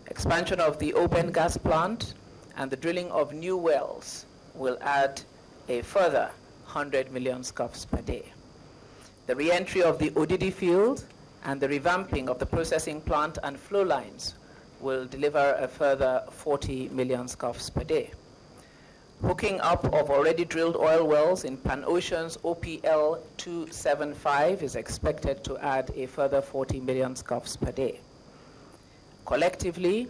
Expansion of the open gas plant and the drilling of new wells will add a further 100 million scuffs per day. The re-entry of the Odidi field and the revamping of the processing plant and flow lines will deliver a further 40 million scuffs per day. Hooking up of already drilled oil wells in Pan Ocean's OPL 275 is expected to add a further 40 million scuffs per day. Collectively,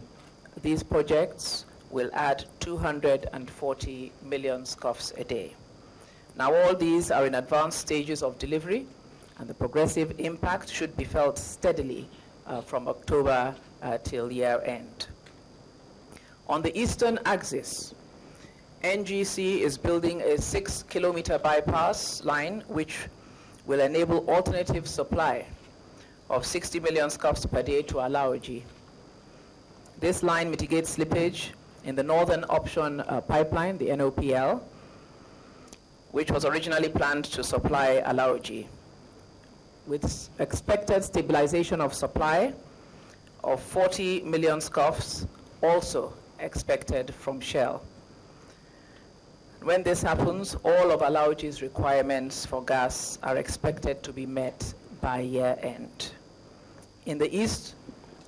these projects will add 240 million scuffs a day. Now, all these are in advanced stages of delivery, and the progressive impact should be felt steadily from October till year end. On the eastern axis, NGC is building a 6-kilometer bypass line which will enable alternative supply of 60 million scuffs per day to Alaoji. This line mitigates slippage in the northern option pipeline, the NOPL, which was originally planned to supply Alaoji, with expected stabilization of supply of 40 million scuffs also expected from Shell. When this happens, all of Alaoji's requirements for gas are expected to be met by year end. In the east,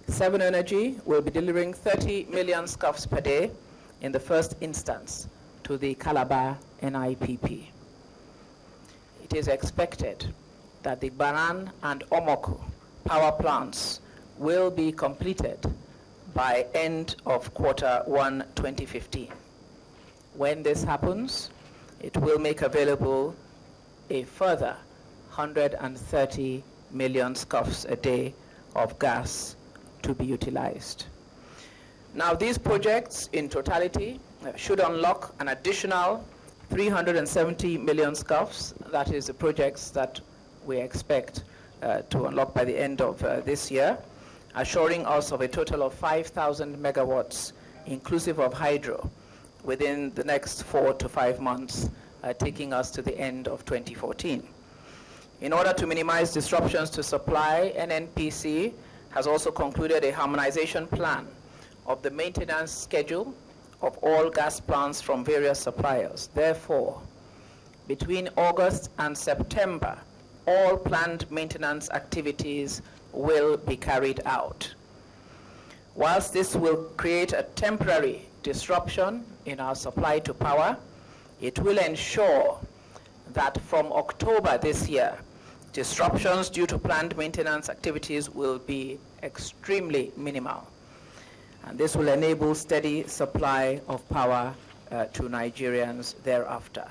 Seven Energy will be delivering 30 million scuffs per day in the first instance to the Calabar NIPP. It is expected that the Baran and Omoko power plants will be completed by end of Q1 2015. When this happens, it will make available a further 130 million scuffs a day of gas to be utilized. Now, these projects in totality should unlock an additional 370 million scuffs. That is the projects that we expect to unlock by the end of this year, assuring us of a total of 5,000 megawatts, inclusive of hydro, within the next 4 to 5 months, taking us to the end of 2014. In order to minimize disruptions to supply, NNPC has also concluded a harmonization plan of the maintenance schedule of all gas plants from various suppliers. Therefore, between August and September, all planned maintenance activities will be carried out. Whilst this will create a temporary disruption in our supply to power, it will ensure that from October this year, disruptions due to planned maintenance activities will be extremely minimal. And this will enable steady supply of power to Nigerians thereafter.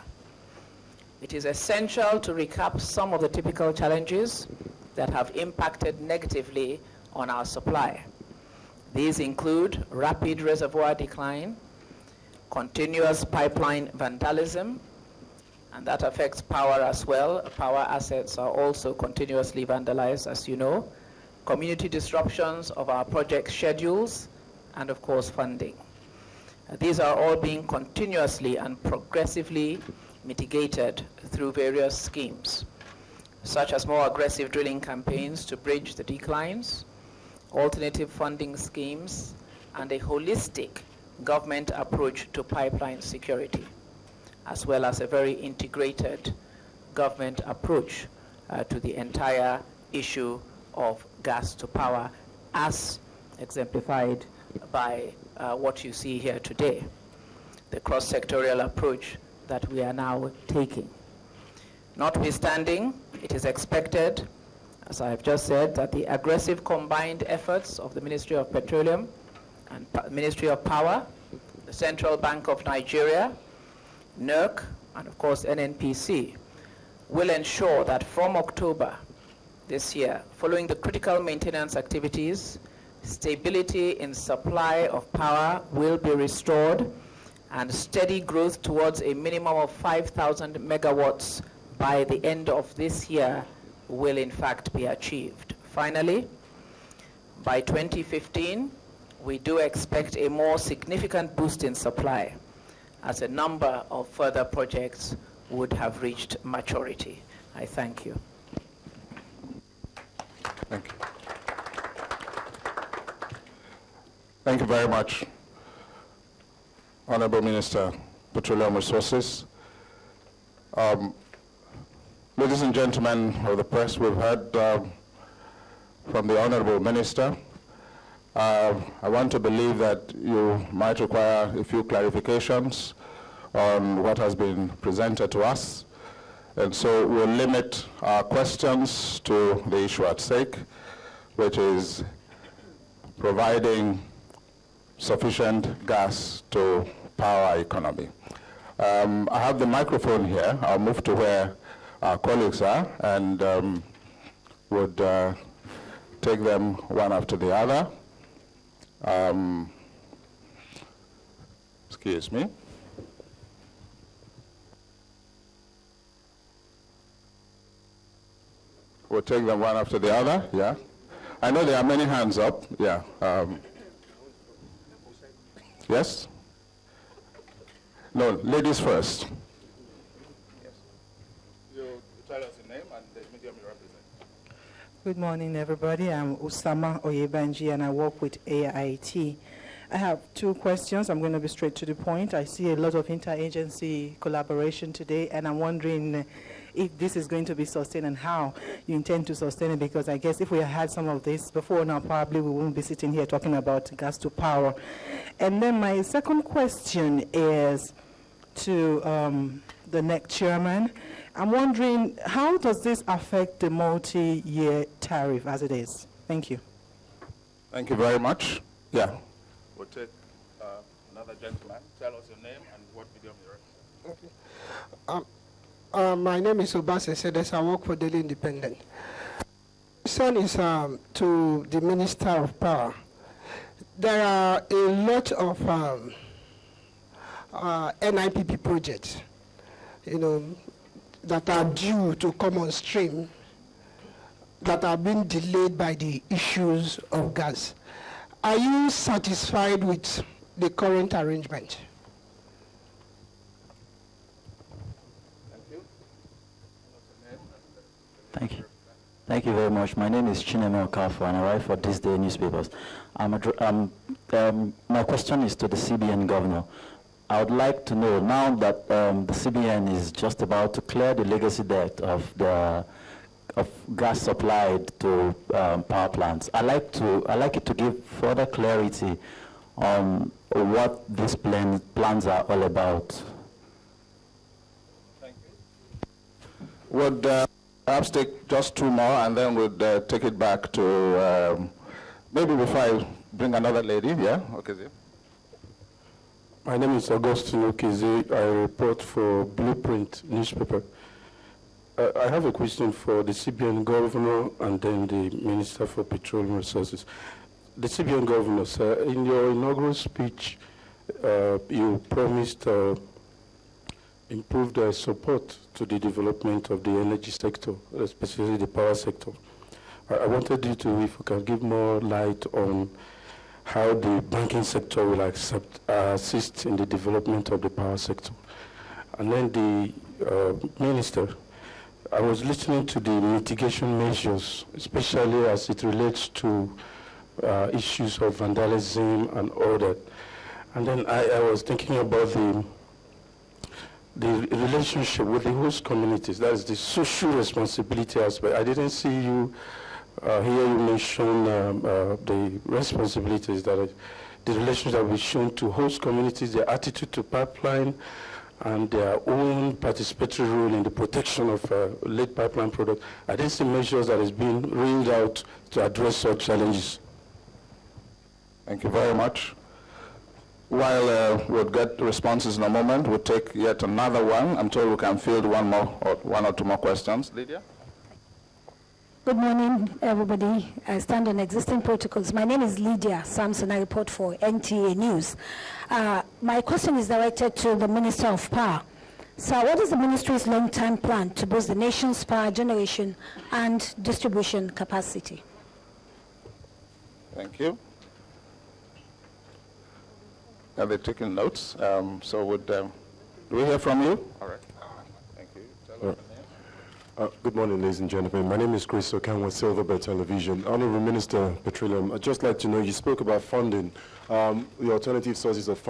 It is essential to recap some of the typical challenges that have impacted negatively on our supply. These include rapid reservoir decline, continuous pipeline vandalism, and that affects power as well. Power assets are also continuously vandalized, as you know. Community disruptions of our project schedules, and of course funding. These are all being continuously and progressively mitigated through various schemes, such as more aggressive drilling campaigns to bridge the declines, alternative funding schemes, and a holistic government approach to pipeline security, as well as a very integrated government approach to the entire issue of gas to power, as exemplified by what you see here today, the cross-sectorial approach that we are now taking. Notwithstanding, it is expected, as I have just said, that the aggressive combined efforts of the Ministry of Petroleum and Ministry of Power, the Central Bank of Nigeria, NERC, and of course NNPC, will ensure that from October this year, following the critical maintenance activities, stability in supply of power will be restored, and steady growth towards a minimum of 5,000 megawatts by the end of this year will in fact be achieved. Finally, by 2015, we do expect a more significant boost in supply, as a number of further projects would have reached maturity. I thank you. Thank you. Thank you very much, Honorable Minister, Petroleum Resources. Ladies and gentlemen of the press, we've heard from the Honorable Minister. I want to believe that you might require a few clarifications on what has been presented to us. And so we'll limit our questions to the issue at stake, which is providing sufficient gas to power our economy. I have the microphone here. I'll move to where our colleagues are and would take them one after the other. Excuse me. We'll take them one after the other, yeah. I know there are many hands up, yeah. Yes? No, ladies first. Yes. You tell us your name and the medium you represent. Good morning, everybody. I'm Usama Oyebanji, and I work with AIT. I have two questions. I'm going to be straight to the point. I see a lot of interagency collaboration today, and I'm wondering if this is going to be sustained and how you intend to sustain it, because I guess if we had some of this before now, probably we won't be sitting here talking about gas to power. And then my second question is to the NEC chairman. I'm wondering, how does this affect the multi-year tariff as it is? Thank you. Thank you very much. Yeah. We'll take another gentleman. Tell us your name and what medium you're in. Okay. My name is Obase Sedes. I work for Daily Independent. Question is to the Minister of Power. There are a lot of NIPP projects, that are due to come on stream that are being delayed by the issues of gas. Are you satisfied with the current arrangement? Thank you. Thank you very much. My name is Chinedu Nebo, and I write for This Day newspapers. My question is to the CBN governor. I would like to know, now that the CBN is just about to clear the legacy debt of gas supplied to power plants, I'd like it to give further clarity on what these plans are all about. Thank you. Would perhaps take just two more, and then we'll take it back to maybe before I bring another lady. Yeah, okay. My name is Augustine Okizi. I report for Blueprint newspaper. I have a question for the CBN governor and then the Minister for Petroleum Resources. The CBN governor, sir, in your inaugural speech, you promised improved support to the development of the energy sector, especially the power sector. I wanted you to, if you can give more light on how the banking sector will assist in the development of the power sector. And then the minister, I was listening to the mitigation measures, especially as it relates to issues of vandalism and all that. And then I was thinking about the relationship with the host communities. That is the social responsibility aspect. I didn't see you here you mention the responsibilities that the relations that we shown to host communities, their attitude to pipeline, and their own participatory role in the protection of late pipeline products. I didn't see measures that is being rolled out to address such challenges. Thank you very much. While we'll get responses in a moment, we'll take yet another one. I'm told we can field one or two more questions. Lydia? Good morning, everybody. I stand on existing protocols. My name is Lydia Samson. I report for NTA News. My question is directed to the Minister of Power. Sir, what is the Ministry's long-term plan to boost the nation's power generation and distribution capacity? Thank you. Are they taking notes? So would do we hear from you? All right. Thank you. Tell us your name. Good morning, ladies and gentlemen. My name is Chris Okanwa, Silverbird Television. Honorable Minister of Petroleum, I'd just like to know, you spoke about funding, the alternative sources of funding.